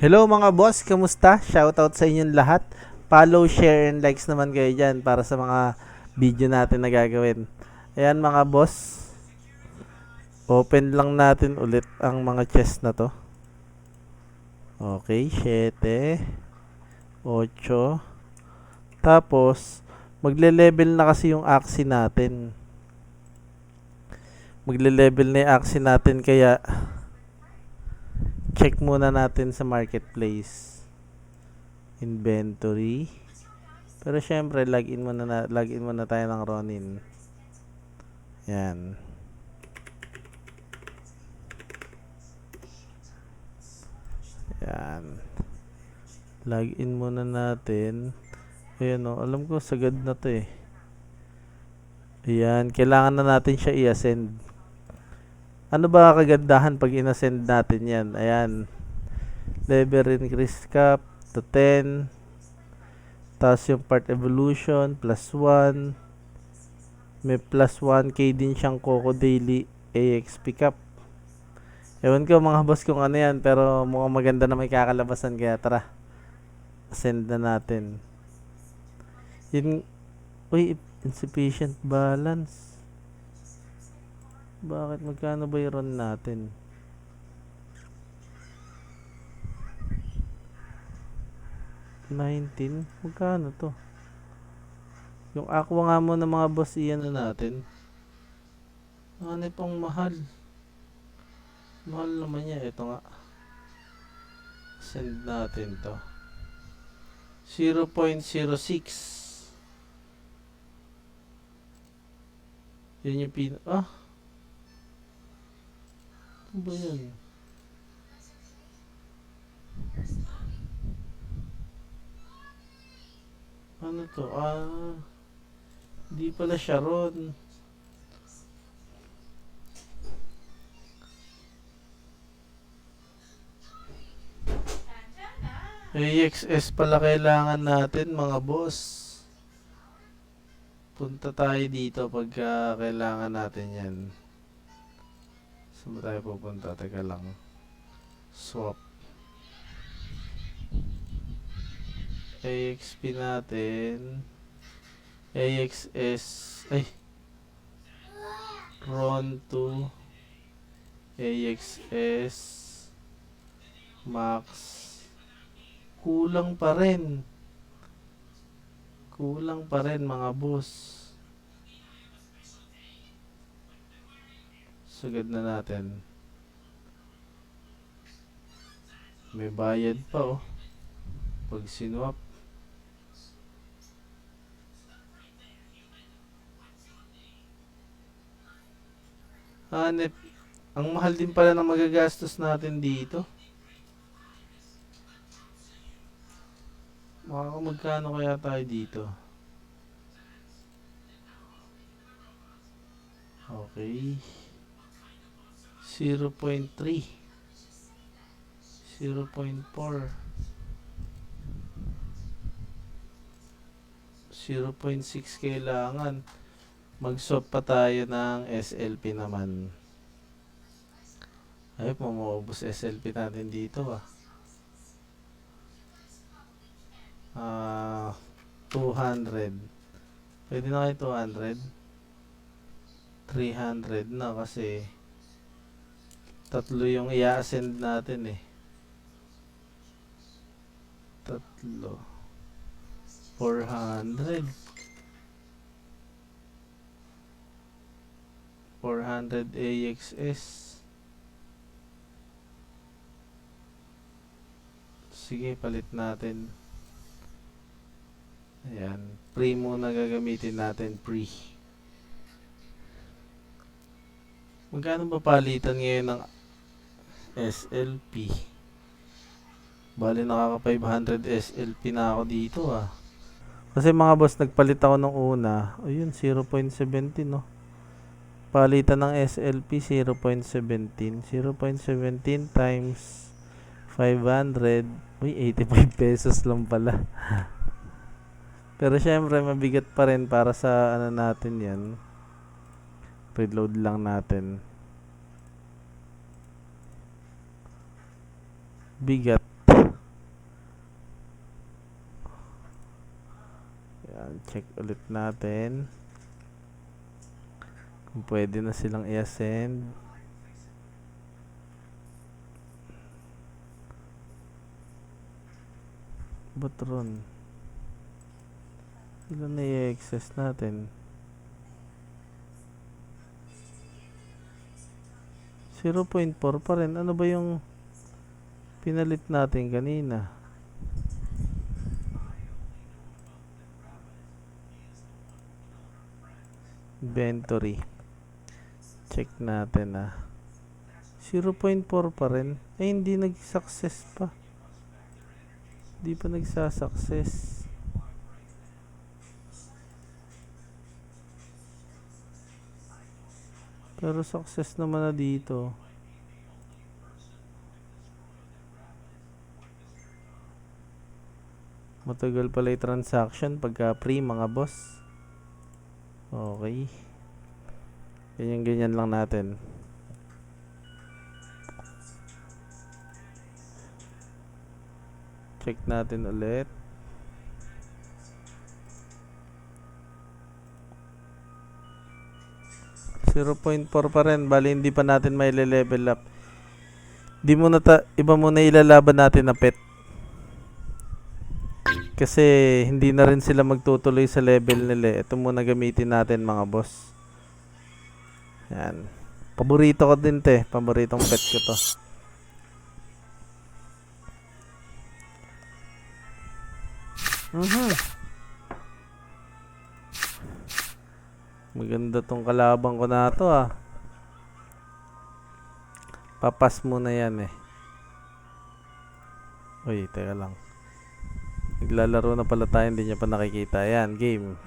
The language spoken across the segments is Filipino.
Hello mga boss, kamusta? Shoutout sa inyong lahat. Follow, share, and likes naman kayo dyan para sa mga video natin na gagawin. Ayan mga boss, open lang natin ulit ang mga chest na to. Okay, 7, 8. Tapos, magle-level na kasi yung Axie natin. Magle-level na yung Axie natin kaya check muna natin sa marketplace. Inventory. Pero syempre, login muna tayo ng Ronin. Yan. Yan. Login muna natin. Ayan o, alam ko sagad na to eh. Ayan, kailangan na natin siya i-ascend. Ano ba kagandahan pag in-ascend natin yan? Ayan. Level increase cap to 10. Tapos yung part evolution, plus 1. May plus 1k din siyang Coco Daily AXP cap. Ewan ko mga boss kung ano yan, pero mukhang maganda na may kakalabasan kaya tara. Ascend na natin. Yun, uy, insufficient balance. Bakit magkano ba yung run natin? $19? Magkano to? Yung aqua nga mo ng mga boss iyan na natin. Ano pang mahal? Mahal naman niya. Ito nga. Send natin to. 0.06. Yun yung ano ba yun? Ano to? Di pala siya ron. AXS pala kailangan natin mga boss. Punta tayo dito pagka kailangan natin yan. Saan ba tayo pupunta? Teka lang. Swap. AXP natin. AXS. Ay. RON 2. AXS. Max. Kulang pa rin. Kulang pa rin mga boss. Sagad na natin. May bayad pa oh. Pag sinwap. Hanep. Ang mahal din pala ng magagastos natin dito. Magkano kaya tayo dito? Okay. 0.3. 0.4. 0.6 kailangan. Mag-swap pa tayo ng SLP naman. Ay, pumuubos SLP natin dito ah. 200. Pwede na kayo 200. 300 na kasi tatlo yung i-ascend natin eh. Tatlo. 400. 400 AXS. Sige, palit natin. Ayan. Pre muna gagamitin natin. Pre. Magkano ba palitan ngayon ng SLP? Bali nakaka 500 SLP na ako dito ah. Kasi mga boss, nagpalit ako nung una. Ayun, 0.17 no. Palitan ng SLP 0.17. 0.17 times 500. Uy, 85 pesos lang pala. Pero syempre, mabigat pa rin para sa ano natin yan. Reload lang natin. Bigat. Check ulit natin kung pwede na silang i-ascend. Botron. Ilan na i-access natin? 0.4 pa rin. Ano ba yung pinalit natin kanina? Inventory. Check natin 0.4 pa rin. Ay, hindi nag-success pa. Hindi pa nagsasuccess. Pero success naman na dito. Matagal pala yung transaction pagka free mga boss. Okay. Ganyan lang natin. Check natin ulit. .4 pa rin. Bali hindi pa natin may level up. Iba muna ilalaban natin na pet. Kasi hindi na rin sila magtutuloy sa level nila. Ito muna gamitin natin mga boss. Yan. Paborito ko din te. Paboritong pet ko to. Maganda tong kalabang ko na to Papas muna yan Uy, teka lang. Naglalaro na pala tayo, hindi niya pa nakikita. Yan, game.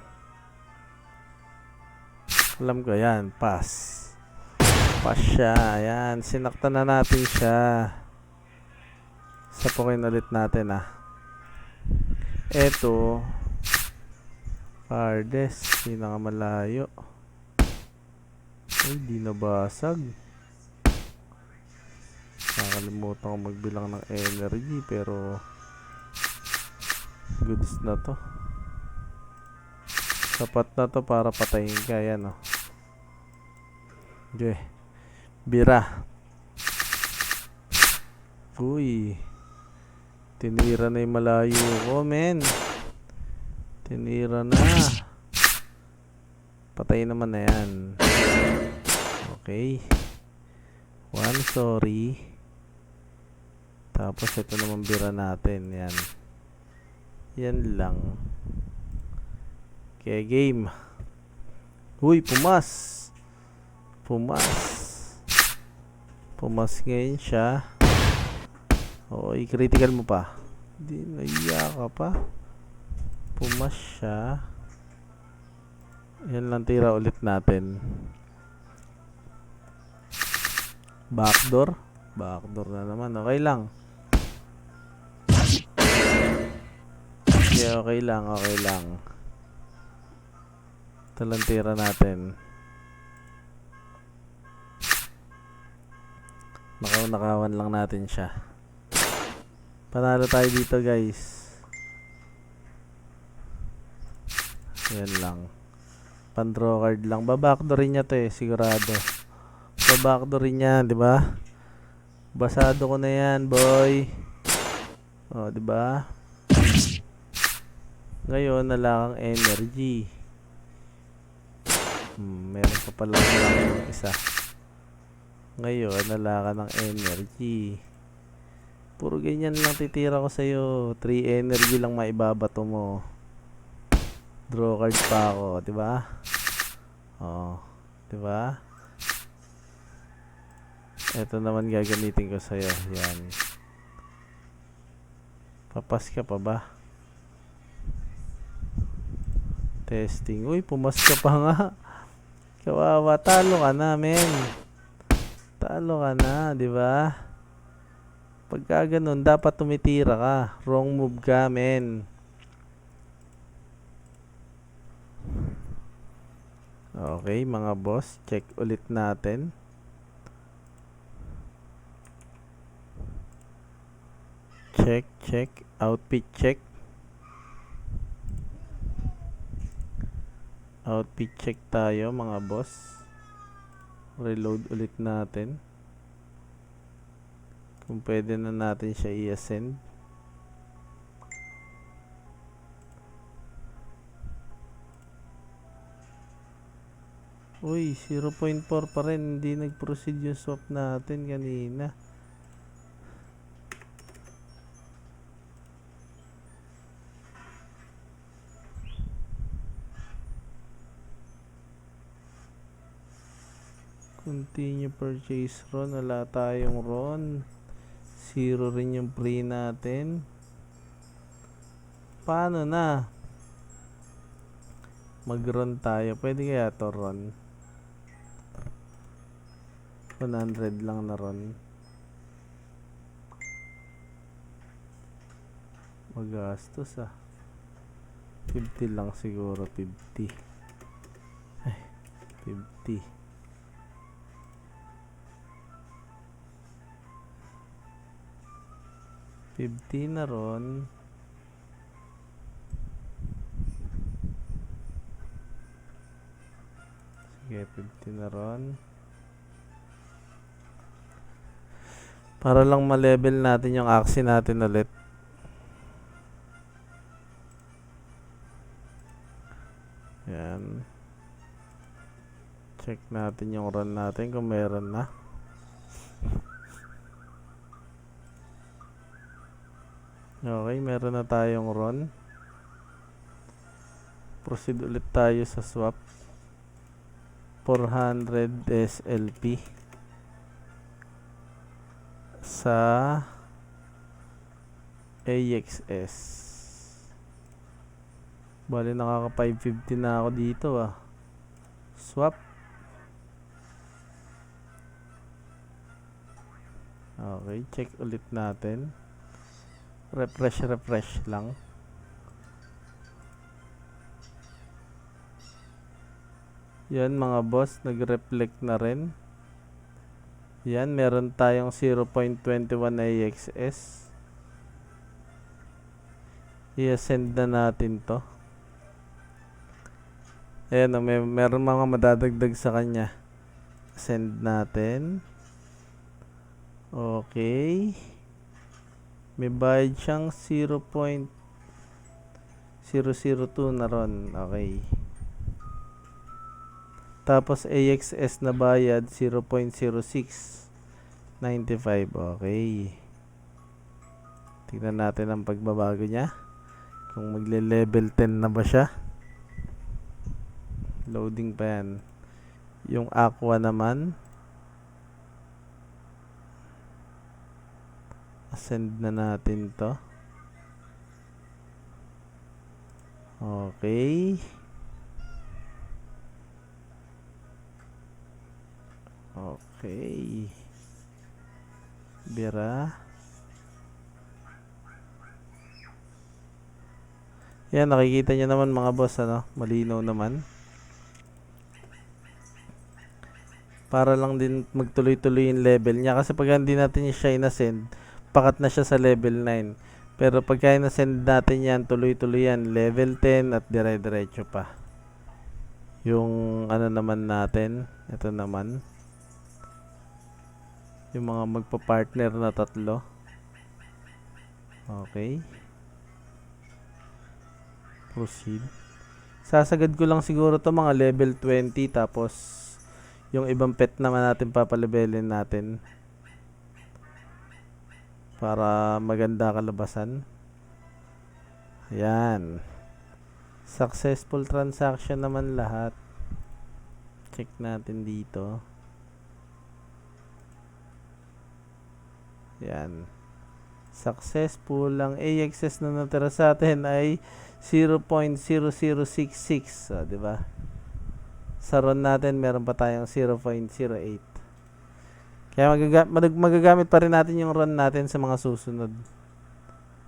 Alam ko, yan, pass. Pass siya, yan. Sinaktan na natin siya. Sapukin ulit natin Eto. Farthest, pinakamalayo. Ay, di nabasag. Nakalimutan ko magbilang ng energy, pero goods na to. Sapat na to para patayin ka. Yan Okay. Bira. Uy. Tinira na yung malayo ko, men. Tinira na. Patay naman na yan. Okay. One, sorry. Tapos ito naman bira natin. Yan. Yan lang. Okay, game. Uy, pumas. Pumas ngayon siya. Oo, i-critical mo pa. Hindi, naiya ka pa. Pumas siya. Yan lang, tira ulit natin. Backdoor na naman. Okay lang. Okay lang. Ito lang tira natin. Nakawan lang natin siya. Panalo tayo dito, guys. Yan lang. Pan-draw card lang. Babackdoorin niya to sigurado. Babackdoorin niya, di ba? Basado ko na yan, boy. Oh, di ba? Ngayon, nalakang energy. Meron pa pala lang isa. Ngayon, nalaka ng energy. Puro ganyan lang titira ko sa'yo. 3 energy lang maibabato mo. Draw card pa ako, di ba? Oh, di ba? Ito naman gagamitin ko sa'yo. Yan. Papas ka pa ba? Testing. Uy, pumas ka pa nga. Kawawa. Talo ka na, men. Talo ka na, di ba? Pagka ganun, dapat tumitira ka. Wrong move ka, men. Okay, mga boss. Check ulit natin. Check. Outfit check. Output check tayo mga boss. Reload ulit natin. Kung pwede na natin siya i-ascend. Uy, 0.4 pa rin. Hindi nag-proceed yung swap natin kanina. Continue purchase RON. Wala tayong RON. 0 rin yung pre natin. Paano na? Mag-RON tayo. Pwede kaya to RON? 100 lang na RON. Magastos ah. 50 lang siguro. 50. Ay, 50. 50 na ron. Sige, 50 na ron. Para lang ma-level natin yung Axie natin ulit. Yan. Check natin yung run natin kung meron na. Okay, meron na tayong run. Proceed ulit tayo sa swap. 400 SLP sa AXS. Bali nakaka 550 na ako dito ah. Swap. Okay, check ulit natin. Refresh lang. Yan mga boss, nag-reflect na rin. Yan, meron tayong 0.21 AXS. I-ascend na natin to. Ayan, meron mga madadagdag sa kanya. Send natin. Okay. May bayad siyang 0.002 na ron. Okay. Tapos AXS na bayad 0.0695. Okay. Tingnan natin ang pagbabago niya. Kung magle-level 10 na ba siya. Loading pa yan. Yung Aqua naman. Ascend na natin to. Okay. Okay. Bira. Yan, nakikita nyo naman mga boss, ano? Malinaw naman. Para lang din magtuloy-tuloy yung level niya. Kasi pag hindi natin siya in-ascend, pakat na siya sa level 9. Pero pagka in-ascend natin yan, tuloy-tuloy yan. Level 10 at dire-diretso pa. Yung ano naman natin, ito naman. Yung mga magpa-partner na tatlo. Okay. Proceed. Sasagad ko lang siguro to mga level 20 tapos yung ibang pet naman natin papalebelin natin. Para maganda kalabasan. Ayan. Successful transaction naman lahat. Check natin dito. Ayan. Successful. Ang AXS na natira sa atin ay 0.0066. Diba? Sa RON natin, meron pa tayong 0.08. Kaya magagamit pa rin natin yung RON natin sa mga susunod.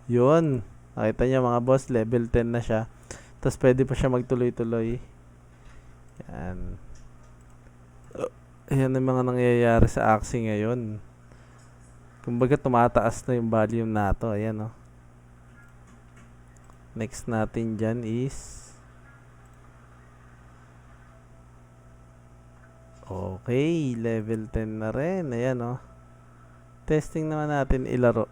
Yun. Nakita niyo mga boss, level 10 na siya. Tapos pwede pa siya magtuloy-tuloy. Yan. Ayan ang mga nangyayari sa Axie ngayon. Kumbaga tumataas na yung volume nato. Ayan o. Next natin dyan is Okay, level 10 na rin. Ayan, oh. Testing naman natin ilaro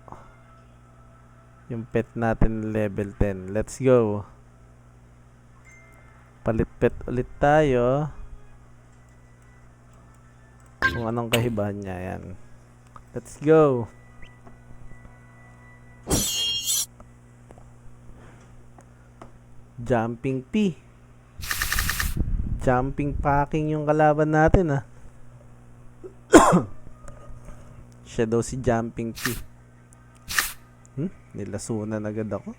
yung pet natin level 10. Let's go. Palit pet ulit tayo. Kung anong kahibahan niya. Ayan. Let's go. Jumping P. Jumping packing yung kalaban natin, ah. Siya daw si Jumping P. Nilasunan agad ako.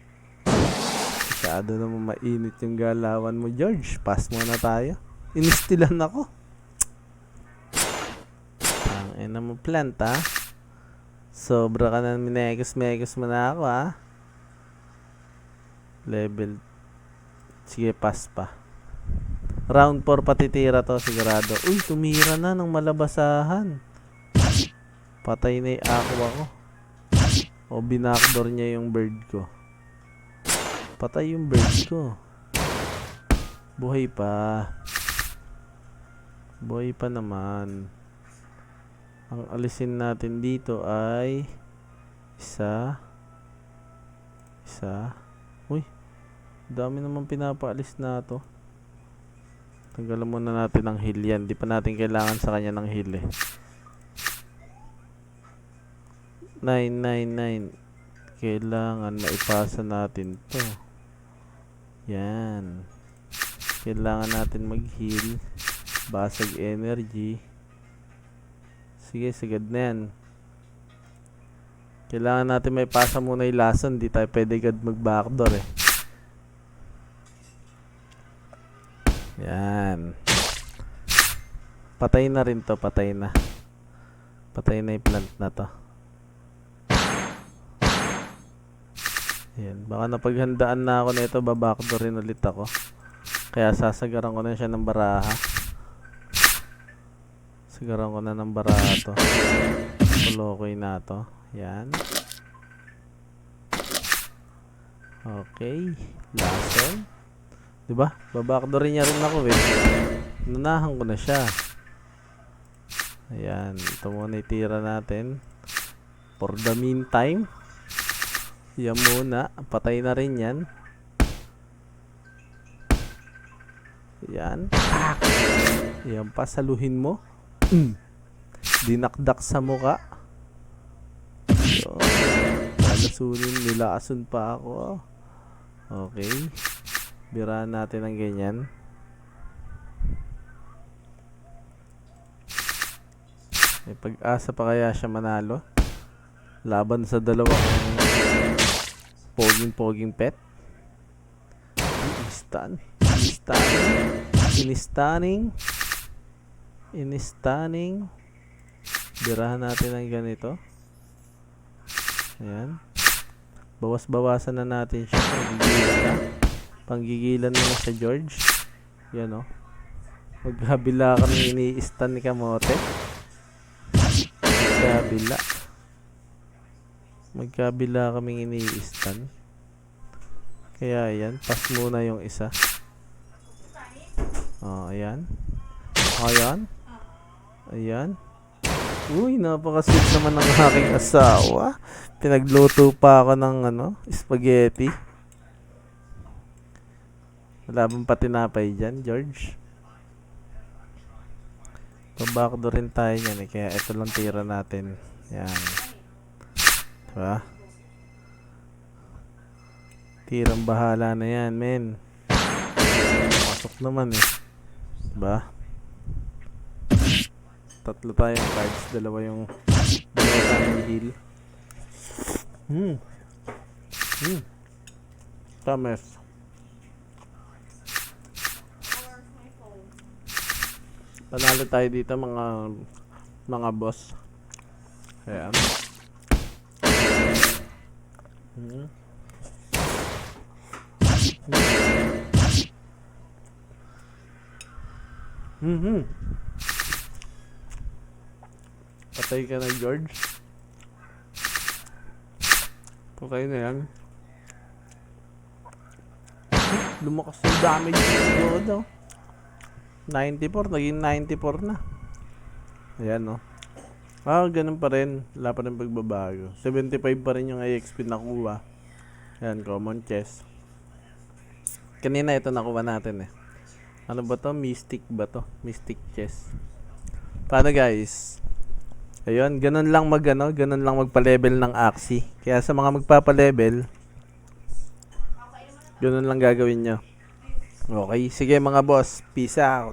Masyado naman mainit yung galawan mo, George. Pass muna tayo. Inistilan ako. Ang ina mo plant, ha. Sobra ka na minegos mo na ako, ha. Level. Sige, pass pa. Round 4 patitira to, sigurado. Uy, tumira na ng malabasahan. Patay na yung aqua ko. O binakdor niya yung bird ko. Patay yung bird ko. Buhay pa. Buhay pa naman. Ang alisin natin dito ay isa. Uy, dami naman pinapaalis na to. Tanggalan muna natin ang heal yan. Di pa natin kailangan sa kanya ng heal, eh. 999. Kailangan maipasa natin to. Yan. Kailangan natin mag-heal. Basag energy. Sige, sagad na yan. Kailangan natin maipasa muna yung lason. Di tayo pwede agad mag-backdoor, eh. Yan. Patay na rin to. Patay na. Patay na yung plant na to. Yan. Baka napaghandaan na ako nito. Babackdoor rin ulit ako. Kaya sasagaran ko na siya ng baraha. Sagaran ko na ng baraha to. Tulokoy na to. Yan. Okay. Lason. Diba? Babackdoorin niya rin ako, eh. Nunahan ko na siya. Ayan. Ito muna itira natin. For the meantime. Yan muna. Patay na rin yan. Yan. Yan pa. Saluhin mo. Dinakdak sa muka. So, lalasunin. Nilaason pa ako. Okay. Biraan natin ang ganyan. May pag-asa pa kaya siya manalo? Laban sa dalawang poging pet. Inistanning. Birahan natin ang ganito. Ayan. Bawas-bawasan na natin siya. Panggigilan na sa George. Yan, oh. Magkabila kami ini-stun ni Kamote. Magkabila kami ini-stun. Kaya ayan, pass muna yung isa. Oh, ayan. Ayan. Uy, napaka-sweet naman ng aking asawa. Pinagluto pa ako ng spaghetti. Wala bang patinapay dyan, George? Pabakdo rin tayo yan, eh. Kaya ito lang tira natin. Yan. Diba? Tirang bahala na yan, men. Pasok naman, eh. Diba? Tatlo tayong cards. Dalawa tayong heal. Tames. Panalo tayo dito mga boss. Ayan. Patay ka na, George. Okay na yan. Lumakas yung damage ng God, oh. 94, naging 94 na. Ayan, no? Ganun pa rin. Wala pa rin pagbabago. 75 pa rin yung EXP nakuha. Ayan, common chest. Kanina ito nakuha natin eh. Ano ba to? Mystic ba to? Mystic chest. Paano guys? Ayun, ganun lang ganun lang magpa-level ng Axie. Kaya sa mga magpapa-level, ganun lang gagawin nyo. Okay, sige mga boss. Peace out.